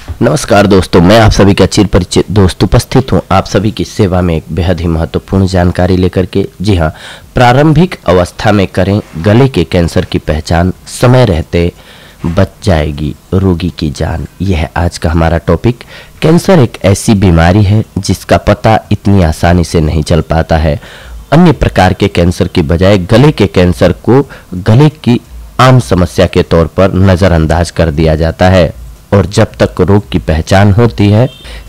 नमस्कार दोस्तों, मैं आप सभी का चिर परिचित दोस्त उपस्थित हूं आप सभी की सेवा में एक बेहद ही महत्वपूर्ण जानकारी लेकर के। जी हां, प्रारंभिक अवस्था में करें गले के कैंसर की पहचान, समय रहते बच जाएगी रोगी की जान। यह है आज का हमारा टॉपिक। कैंसर एक ऐसी बीमारी है जिसका पता इतनी आसानी से नहीं चल पाता है। अन्य प्रकार के कैंसर की बजाय गले के कैंसर को गले की आम समस्या के तौर पर नजरअंदाज कर दिया जाता है और जब तक रोग की पहचान होती है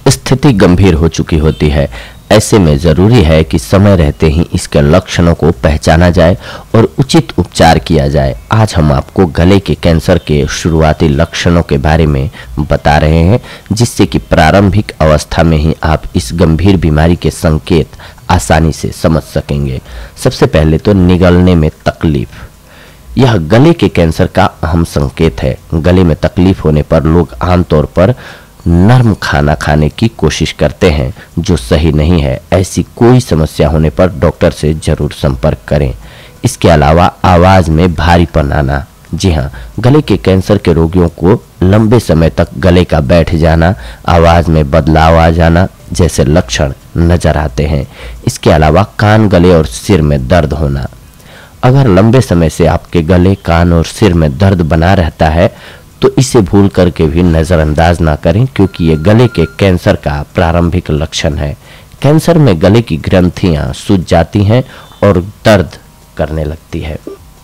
स्थिति गंभीर हो चुकी होती है। ऐसे में जरूरी है कि समय रहते ही इसके लक्षणों को पहचाना जाए और उचित उपचार किया जाए। आज हम आपको गले के कैंसर के शुरुआती लक्षणों के बारे में बता रहे हैं, जिससे कि प्रारंभिक अवस्था में ही आप इस गंभीर बीमारी के संकेत आसानी से समझ सकेंगे। सबसे पहले तो निगलने में तकलीफ। यह गले के कैंसर का अहम संकेत है। गले में तकलीफ होने पर लोग आमतौर पर नरम खाना खाने की कोशिश करते हैं, जो सही नहीं है। ऐसी कोई समस्या होने पर डॉक्टर से जरूर संपर्क करें। इसके अलावा आवाज में भारीपन आना। जी हाँ, गले के कैंसर के रोगियों को लंबे समय तक गले का बैठ जाना, आवाज में बदलाव आ जाना जैसे लक्षण नजर आते हैं। इसके अलावा कान, गले और सिर में दर्द होना। अगर लंबे समय से आपके गले, कान और सिर में दर्द बना रहता है तो इसे भूल करके भी नज़रअंदाज ना करें, क्योंकि ये गले के कैंसर का प्रारंभिक लक्षण है। कैंसर में गले की ग्रंथियां सूज जाती हैं और दर्द करने लगती है।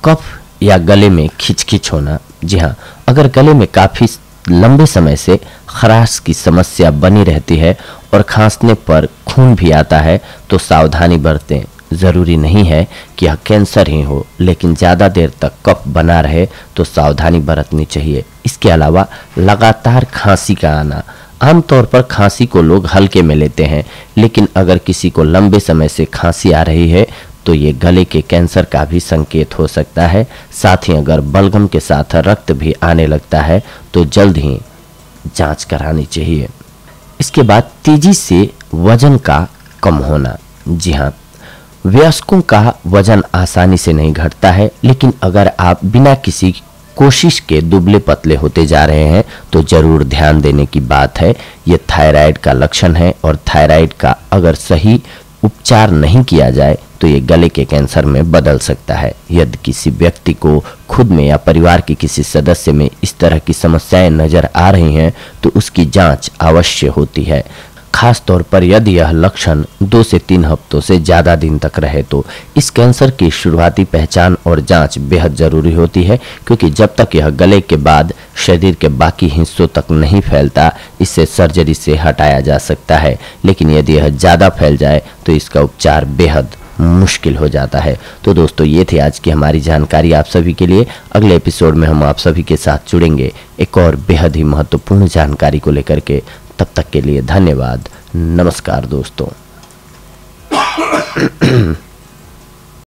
कफ या गले में खिचखिच होना। जी हाँ, अगर गले में काफ़ी लंबे समय से खराश की समस्या बनी रहती है और खांसने पर खून भी आता है तो सावधानी बरतें। ज़रूरी नहीं है कि यह कैंसर ही हो, लेकिन ज़्यादा देर तक कफ बना रहे तो सावधानी बरतनी चाहिए। इसके अलावा लगातार खांसी का आना। आमतौर पर खांसी को लोग हल्के में लेते हैं, लेकिन अगर किसी को लंबे समय से खांसी आ रही है तो ये गले के कैंसर का भी संकेत हो सकता है। साथ ही अगर बलगम के साथ रक्त भी आने लगता है तो जल्द ही जांच करानी चाहिए। इसके बाद तेजी से वजन का कम होना। जी हाँ, वयस्कों का वजन आसानी से नहीं घटता है, लेकिन अगर आप बिना किसी कोशिश के दुबले पतले होते जा रहे हैं तो जरूर ध्यान देने की बात है। ये थायराइड का लक्षण है और थायराइड का अगर सही उपचार नहीं किया जाए तो ये गले के कैंसर में बदल सकता है। यदि किसी व्यक्ति को खुद में या परिवार के किसी सदस्य में इस तरह की समस्याएं नजर आ रही हैं तो उसकी जांच अवश्य होती है। खास तौर पर यदि यह लक्षण 2 से 3 हफ्तों से ज़्यादा दिन तक रहे तो इस कैंसर की शुरुआती पहचान और जांच बेहद ज़रूरी होती है, क्योंकि जब तक यह गले के बाद शरीर के बाकी हिस्सों तक नहीं फैलता इसे सर्जरी से हटाया जा सकता है। लेकिन यदि यह ज़्यादा फैल जाए तो इसका उपचार बेहद मुश्किल हो जाता है। तो दोस्तों, ये थी आज की हमारी जानकारी आप सभी के लिए। अगले एपिसोड में हम आप सभी के साथ जुड़ेंगे एक और बेहद ही महत्वपूर्ण जानकारी को लेकर के। तब तक के लिए धन्यवाद। नमस्कार दोस्तों।